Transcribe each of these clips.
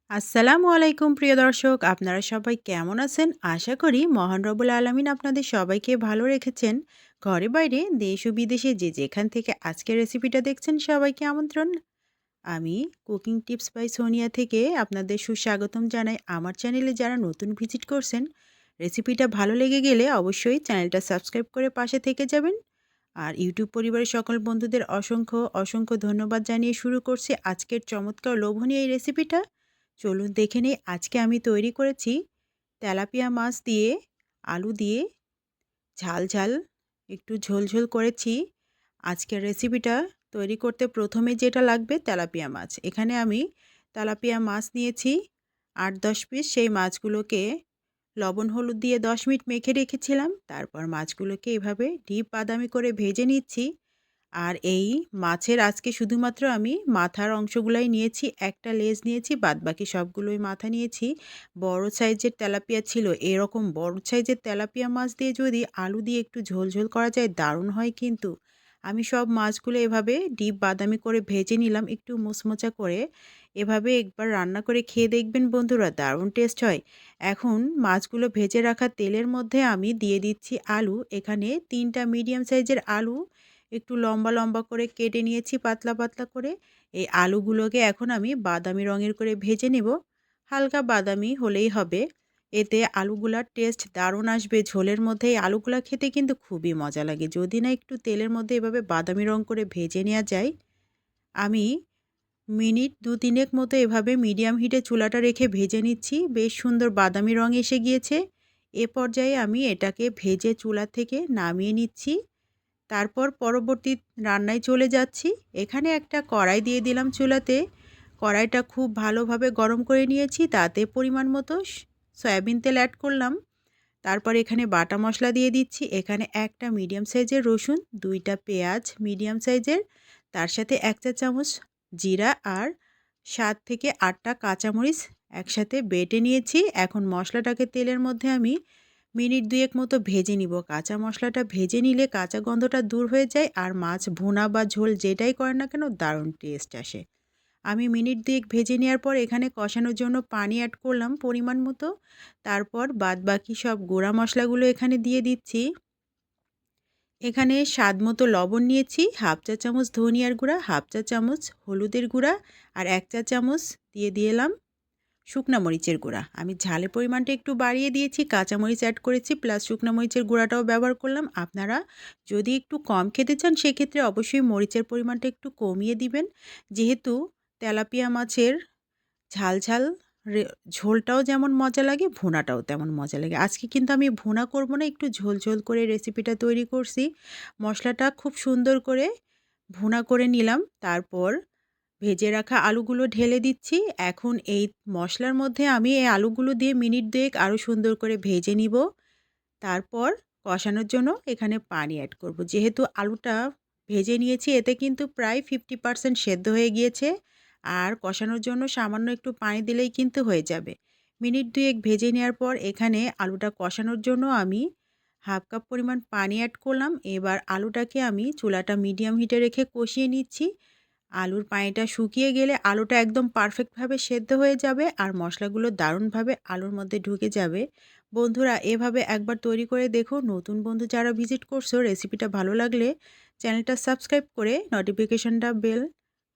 আসসালামু আলাইকুম প্রিয় দর্শক, আপনারা সবাই কেমন আছেন? আশা করি মহান রব্বুল আলামিন আপনাদের সবাইকে ভালো রেখেছেন। ঘরে বাইরে দেশ ও বিদেশে যে যেখান থেকে আজকের রেসিপিটা দেখছেন সবাইকে আমন্ত্রণ। আমি কুকিং টিপস বাই সোনিয়া থেকে আপনাদের সুস্বাগতম জানাই। আমার চ্যানেলে যারা নতুন ভিজিট করছেন, রেসিপিটা ভালো লেগে গেলে অবশ্যই চ্যানেলটা সাবস্ক্রাইব করে পাশে থেকে যাবেন। আর ইউটিউব পরিবারের সকল বন্ধুদের অসংখ্য ধন্যবাদ জানিয়ে শুরু করছি আজকের চমৎকার লোভনীয় এই রেসিপিটা। চলুন দেখে নিই। আজকে আমি তৈরি করেছি তেলাপিয়া মাছ দিয়ে, আলু দিয়ে ঝাল ঝাল একটু ঝোল ঝোল করেছি। আজকের রেসিপিটা তৈরি করতে প্রথমে যেটা লাগবে তেলাপিয়া মাছ। এখানে আমি তেলাপিয়া মাছ নিয়েছি ৮-১০ পিস। সেই মাছগুলোকে লবণ হলুদ দিয়ে ১০ মিনিট মেখে রেখেছিলাম। তারপর মাছগুলোকে এভাবে ডিপ বাদামি করে ভেজে নিচ্ছি। আর এই মাছের আজকে শুধুমাত্র আমি মাথার অংশগুলাই নিয়েছি, একটা লেজ নিয়েছি, বাদবাকি সবগুলোই মাথা নিয়েছি। বড় সাইজের তেলাপিয়া ছিল। এরকম বড় সাইজের তেলাপিয়া মাছ দিয়ে যদি আলু দিয়ে একটু ঝোল ঝোল করা যায় দারুণ হয় কিন্তু। আমি সব মাছগুলো এভাবে ডিপ বাদামি করে ভেজে নিলাম একটু মুচমোচা করে। এভাবে একবার রান্না করে খেয়ে দেখবেন বন্ধুরা, দারুণ টেস্ট হয়। এখন মাছগুলো ভেজে রাখা তেলের মধ্যে আমি দিয়ে দিচ্ছি আলু। এখানে ৩টা মিডিয়াম সাইজের আলু একটু লম্বা লম্বা করে কেটে নিয়েছি পাতলা পাতলা করে। এই আলুগুলোকে এখন আমি বাদামি রঙের করে ভেজে নেব। হালকা বাদামি হলেই হবে। এতে আলুগুলার টেস্ট দারুণ আসবে। ঝোলের মধ্যে এই আলুগুলা খেতে কিন্তু খুবই মজা লাগে। যদি না একটু তেলের মধ্যে এভাবে বাদামি রং করে ভেজে নেওয়া যায়। আমি মিনিট ২-৩ মতো এভাবে মিডিয়াম হিটে চুলাটা রেখে ভেজে নিচ্ছি। বেশ সুন্দর বাদামি রং এসে গিয়েছে। এ পর্যায়ে আমি এটাকে ভেজে চুলা থেকে নামিয়ে নিচ্ছি। তারপর পরবর্তী রান্নায় চলে যাচ্ছি। এখানে একটা কড়াই দিয়ে দিলাম চুলাতে। কড়াইটা খুব ভালোভাবে গরম করে নিয়েছি। তাতে পরিমাণ মতো সয়াবিন তেল অ্যাড করলাম। তারপর এখানে বাটা মশলা দিয়ে দিচ্ছি। এখানে একটা মিডিয়াম সাইজের রসুন, ২টা পেঁয়াজ মিডিয়াম সাইজের, তার সাথে ১ চা চামচ জিরা আর ৭ থেকে ৮টা কাঁচামরিচ একসাথে বেটে নিয়েছি। এখন মশলাটাকে তেলের মধ্যে আমি মিনিট ২ মতো ভেজে নিব। কাঁচা মশলাটা ভেজে নিলে কাঁচা গন্ধটা দূর হয়ে যায় আর মাছ ভুনা বা ঝোল যেটাই করেন না কেন দারুণ টেস্ট আসে। আমি মিনিট ২ ভেজে নেওয়ার পর এখানে কষানোর জন্য পানি অ্যাড করলাম পরিমাণ মতো। তারপর বাদবাকি সব গুঁড়া মশলাগুলো এখানে দিয়ে দিচ্ছি। এখানে স্বাদমতো লবণ নিয়েছি, হাফ চা চামচ ধনিয়ার গুঁড়া, হাফ চা চামচ হলুদের গুঁড়া আর ১ চা চামচ দিয়ে দিলাম শুকনা মরিচের গুঁড়া। আমি ঝালের পরিমাণটা একটু বাড়িয়ে দিয়েছি, কাঁচামরিচ অ্যাড করেছি প্লাস শুকনা মরিচের গুঁড়াটাও ব্যবহার করলাম। আপনারা যদি একটু কম খেতে চান সেক্ষেত্রে অবশ্যই মরিচের পরিমাণটা একটু কমিয়ে দিবেন। যেহেতু তেলাপিয়া মাছের ঝাল ঝাল রে ঝোলটাও যেমন মজা লাগে, ভুনাটাও তেমন মজা লাগে। আজকে কিন্তু আমি ভুনা করব না, একটু ঝোল ঝোল করে রেসিপিটা তৈরি করছি। মশলাটা খুব সুন্দর করে ভুনা করে নিলাম। তারপর ভেজে রাখা আলুগুলো ঢেলে দিচ্ছি। এখন এই মশলার মধ্যে আমি এই আলুগুলো দিয়ে মিনিট ২ আরও সুন্দর করে ভেজে নিব। তারপর কষানোর জন্য এখানে পানি অ্যাড করব। যেহেতু আলুটা ভেজে নিয়েছি এতে কিন্তু প্রায় 50% সেদ্ধ হয়ে গিয়েছে। আর কষানোর জন্য সামান্য একটু পানি দিলেই কিন্তু হয়ে যাবে। মিনিট ২ ভেজে নেওয়ার পর এখানে আলুটা কষানোর জন্য আমি হাফ কাপ পরিমাণ পানি অ্যাড করলাম। এবার আলুটাকে আমি চুলাটা মিডিয়াম হিটে রেখে কষিয়ে নিচ্ছি। আলুর পানিটা শুকিয়ে গেলে আলুটা একদম পারফেক্টভাবে সেদ্ধ হয়ে যাবে আর মশলাগুলো দারুণভাবে আলুর মধ্যে ঢুকে যাবে। বন্ধুরা এভাবে একবার তৈরি করে দেখো। নতুন বন্ধু যারা ভিজিট করছো রেসিপিটা ভালো লাগলে চ্যানেলটা সাবস্ক্রাইব করে নোটিফিকেশনটা বেল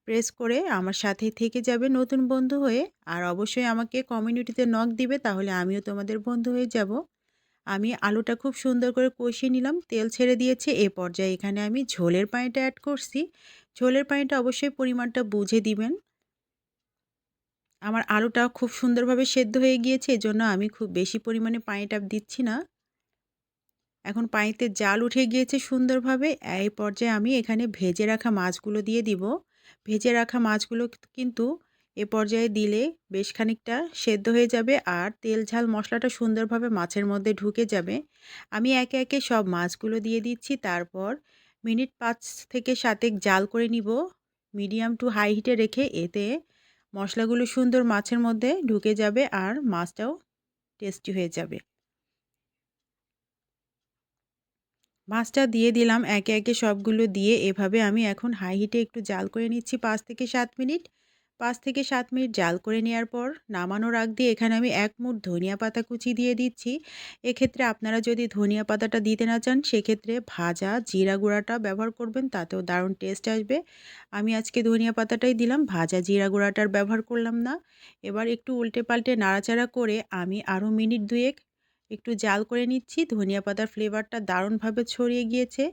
প্রেস করে আমার সাথেই থেকে যাবে নতুন বন্ধু হয়ে। আর অবশ্যই আমাকে কমিউনিটিতে নক দিবে, তাহলে আমিও তোমাদের বন্ধু হয়ে যাব। আমি আলুটা খুব সুন্দর করে কষিয়ে নিলাম, তেল ছেড়ে দিয়েছে। এ পর্যায়ে এখানে আমি ঝোলের পানিটা অ্যাড করছি। ঝোলের পানিটা অবশ্যই পরিমাণটা বুঝে দিবেন। আমার আলুটা খুব সুন্দরভাবে সেদ্ধ হয়ে গিয়েছে, এজন্য আমি খুব বেশি পরিমাণে পানিটা দিচ্ছি না। এখন পানিতে জাল উঠে গিয়েছে সুন্দরভাবে। এই পর্যায়ে আমি এখানে ভেজে রাখা মাছগুলো দিয়ে দিব। ভেজে রাখা মাছগুলো কিন্তু এ পর্যায়ে দিলে বেশ খানিকটা সেদ্ধ হয়ে যাবে আর তেল ঝাল মশলাটা সুন্দরভাবে মাছের মধ্যে ঢুকে যাবে। আমি একে একে সব মাছগুলো দিয়ে দিচ্ছি। তারপর মিনিট ৫ থেকে ৭ জাল করে নিব মিডিয়াম টু হাই হিটে রেখে। এতে মশলাগুলো সুন্দর মাছের মধ্যে ঢুকে যাবে আর মাছটাও টেস্টি হয়ে যাবে। মাছটা দিয়ে দিলাম একে একে সবগুলো দিয়ে এভাবে আমি এখন হাই হিটে একটু জাল করে নিচ্ছি ৫ থেকে ৭ মিনিট। ৫ থেকে ৭ মিনিট জাল করে নেওয়ার পর নামানোর আগ দিয়ে এখানে আমি ১ মুঠ ধনিয়া পাতা কুচি দিয়ে দিচ্ছি। এক্ষেত্রে আপনারা যদি ধনিয়া পাতাটা দিতে না চান সেক্ষেত্রে ভাজা জিরা গুঁড়াটা ব্যবহার করবেন, তাতেও দারুণ টেস্ট আসবে। আমি আজকে ধনিয়া পাতাটাই দিলাম, ভাজা জিরা গুঁড়াটার ব্যবহার করলাম না। এবার একটু উল্টে পাল্টে নাড়াচাড়া করে আমি আরও মিনিট ২ এক একটু জাল করে নিচ্ছি। ধনিয়া পাতার ফ্লেভারটা দারুণভাবে ছড়িয়ে গিয়েছে।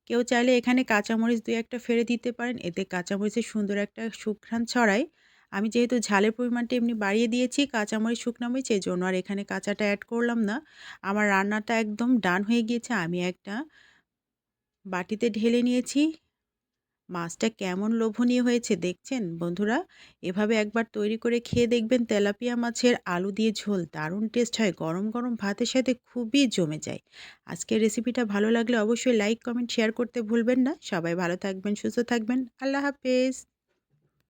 কেউ চাইলে এখানে কাঁচামরিচ ২-১ টা ফেলে দিতে পারেন। এতে কাঁচামরিচের সুন্দর একটা সুঘ্রাণ ছড়ায়। আমি যেহেতু ঝালের পরিমাণটা এমনি বাড়িয়ে দিয়েছি কাঁচামরিচ, শুকনা মরিচ, এজন্য আর এখানে কাঁচাটা অ্যাড করলাম না। আমার রান্নাটা একদম ডান হয়ে গিয়েছে। আমি একটা বাটিতে ঢেলে নিয়েছি। মাছটা কেমন লোভনীয় হয়েছে দেখছেন বন্ধুরা? এভাবে একবার তৈরি করে খেয়ে দেখবেন তেলাপিয়া মাছের আলু দিয়ে ঝোল। দারুণ টেস্ট হয়। গরম, গরম ভাতের সাথে খুবই জমে যায়। আজকের রেসিপিটা ভালো লাগলে অবশ্যই লাইক, কমেন্ট, শেয়ার করতে ভুলবেন না। সবাই ভালো থাকবেন, সুস্থ থাকবেন। আল্লাহ হাফেজ।